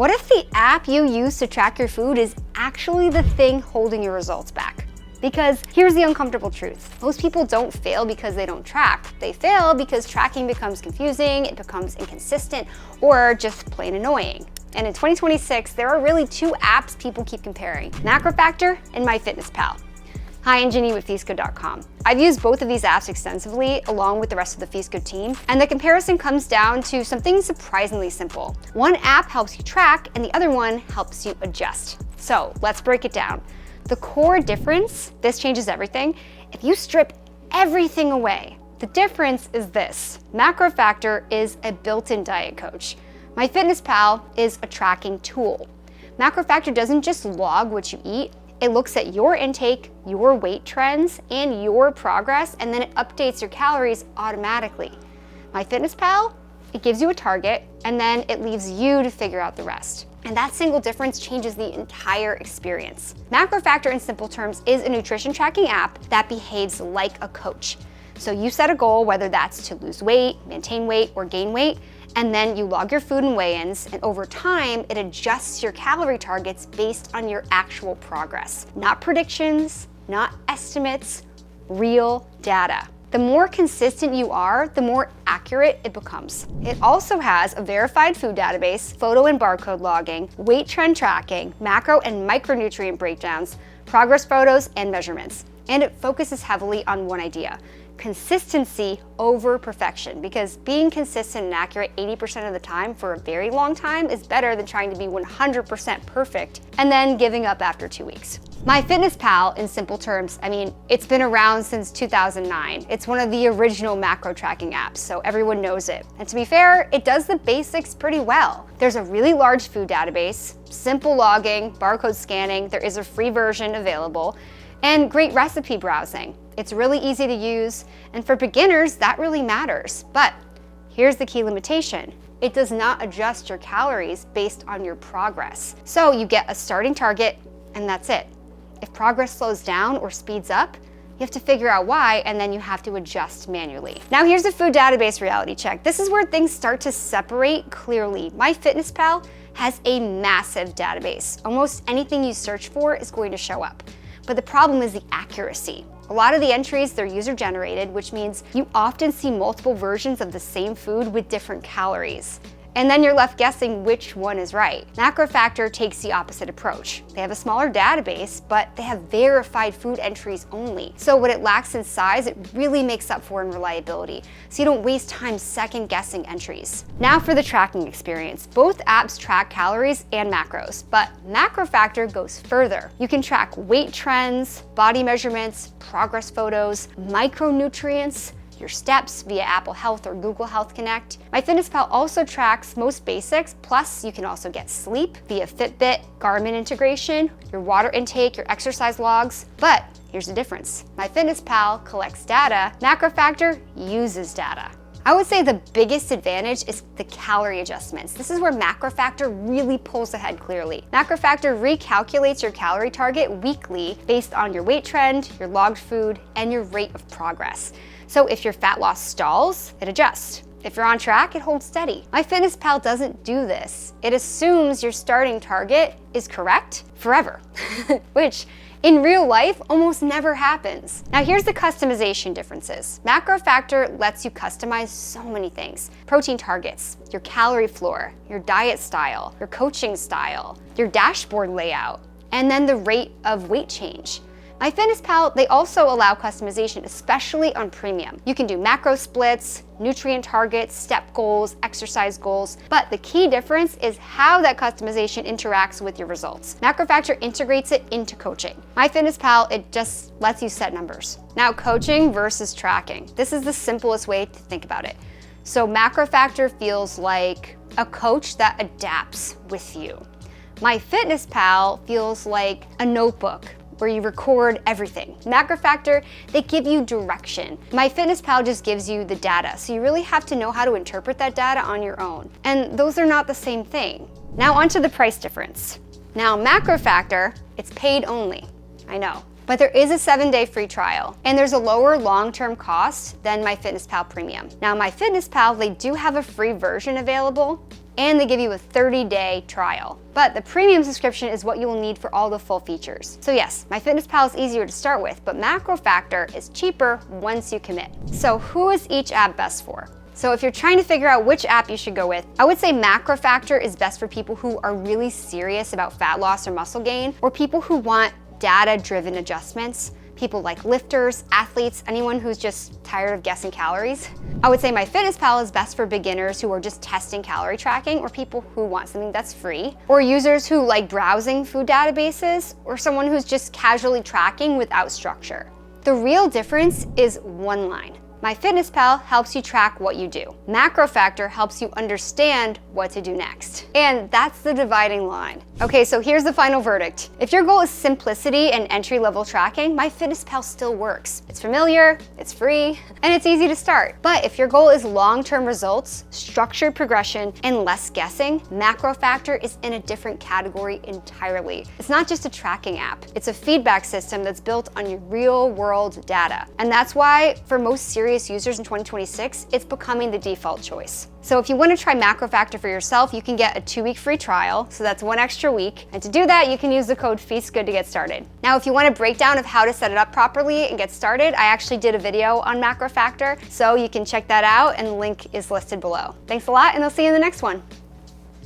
What if the app you use to track your food is actually the thing holding your results back? Because here's the uncomfortable truth. Most people don't fail because they don't track. They fail because tracking becomes confusing, it becomes inconsistent, or just plain annoying. And in 2026, there are really two apps people keep comparing, MacroFactor and MyFitnessPal. Hi, I'm Ginny with 𝘠𝘰𝘥𝘦. I've used both of these apps extensively along with the rest of the 𝘠𝘰𝘥𝘦 team, and the comparison comes down to something surprisingly simple. One app helps you track and the other one helps you adjust. So let's break it down. The core difference, this changes everything. If you strip everything away, the difference is this. MacroFactor is a built-in diet coach. MyFitnessPal is a tracking tool. MacroFactor doesn't just log what you eat, it looks at your intake, your weight trends, and your progress, and then it updates your calories automatically. MyFitnessPal, it gives you a target, and then it leaves you to figure out the rest. And that single difference changes the entire experience. MacroFactor, in simple terms, is a nutrition tracking app that behaves like a coach. So you set a goal, whether that's to lose weight, maintain weight, or gain weight, and then you log your food and weigh-ins, and over time, it adjusts your calorie targets based on your actual progress. Not predictions, not estimates, real data. The more consistent you are, the more accurate it becomes. It also has a verified food database, photo and barcode logging, weight trend tracking, macro and micronutrient breakdowns, progress photos, and measurements. And it focuses heavily on one idea: consistency over perfection, because being consistent and accurate 80% of the time for a very long time is better than trying to be 100% perfect and then giving up after 2 weeks. MyFitnessPal, in simple terms, it's been around since 2009. It's one of the original macro tracking apps, so everyone knows it. And to be fair, it does the basics pretty well. There's a really large food database, simple logging, barcode scanning, there is a free version available, and great recipe browsing. It's really easy to use, and for beginners, that really matters. But here's the key limitation. It does not adjust your calories based on your progress. So you get a starting target, and that's it. If progress slows down or speeds up, you have to figure out why, and then you have to adjust manually. Now here's a food database reality check. This is where things start to separate clearly. MyFitnessPal has a massive database. Almost anything you search for is going to show up. But the problem is the accuracy. A lot of the entries, they're user-generated, which means you often see multiple versions of the same food with different calories. And then you're left guessing which one is right. MacroFactor takes the opposite approach. They have a smaller database, but they have verified food entries only. So what it lacks in size, it really makes up for in reliability. So you don't waste time second-guessing entries. Now for the tracking experience. Both apps track calories and macros, but MacroFactor goes further. You can track weight trends, body measurements, progress photos, micronutrients, your steps via Apple Health or Google Health Connect. MyFitnessPal also tracks most basics, plus you can also get sleep via Fitbit, Garmin integration, your water intake, your exercise logs. But here's the difference. MyFitnessPal collects data, MacroFactor uses data. I would say the biggest advantage is the calorie adjustments. This is where MacroFactor really pulls ahead clearly. MacroFactor recalculates your calorie target weekly based on your weight trend, your logged food, and your rate of progress. So if your fat loss stalls, it adjusts. If you're on track, it holds steady. MyFitnessPal doesn't do this. It assumes your starting target is correct forever, which in real life almost never happens. Now here's the customization differences. MacroFactor lets you customize so many things. Protein targets, your calorie floor, your diet style, your coaching style, your dashboard layout, and then the rate of weight change. MyFitnessPal, they also allow customization, especially on premium. You can do macro splits, nutrient targets, step goals, exercise goals, but the key difference is how that customization interacts with your results. MacroFactor integrates it into coaching. MyFitnessPal, it just lets you set numbers. Now, coaching versus tracking. This is the simplest way to think about it. So MacroFactor feels like a coach that adapts with you. MyFitnessPal feels like a notebook where you record everything. MacroFactor, they give you direction. MyFitnessPal just gives you the data, so you really have to know how to interpret that data on your own. And those are not the same thing. Now onto the price difference. Now MacroFactor, it's paid only, I know. But there is a 7-day free trial, and there's a lower long-term cost than MyFitnessPal Premium. Now MyFitnessPal, they do have a free version available, and they give you a 30-day trial. But the premium subscription is what you will need for all the full features. So yes, MyFitnessPal is easier to start with, but MacroFactor is cheaper once you commit. So who is each app best for? So if you're trying to figure out which app you should go with, I would say MacroFactor is best for people who are really serious about fat loss or muscle gain, or people who want data-driven adjustments. People like lifters, athletes, anyone who's just tired of guessing calories. I would say MyFitnessPal is best for beginners who are just testing calorie tracking, or people who want something that's free, or users who like browsing food databases, or someone who's just casually tracking without structure. The real difference is one line. MyFitnessPal helps you track what you do. MacroFactor helps you understand what to do next. And that's the dividing line. Okay, so here's the final verdict. If your goal is simplicity and entry-level tracking, MyFitnessPal still works. It's familiar, it's free, and it's easy to start. But if your goal is long-term results, structured progression, and less guessing, MacroFactor is in a different category entirely. It's not just a tracking app. It's a feedback system that's built on your real-world data. And that's why, for most serious users in 2026, it's becoming the default choice. So if you want to try MacroFactor for yourself, you can get a 2-week free trial, so that's 1 extra week. And to do that, you can use the code FEASTGOOD to get started. Now, if you want a breakdown of how to set it up properly and get started, I actually did a video on MacroFactor, so you can check that out, and the link is listed below. Thanks a lot, and I'll see you in the next one.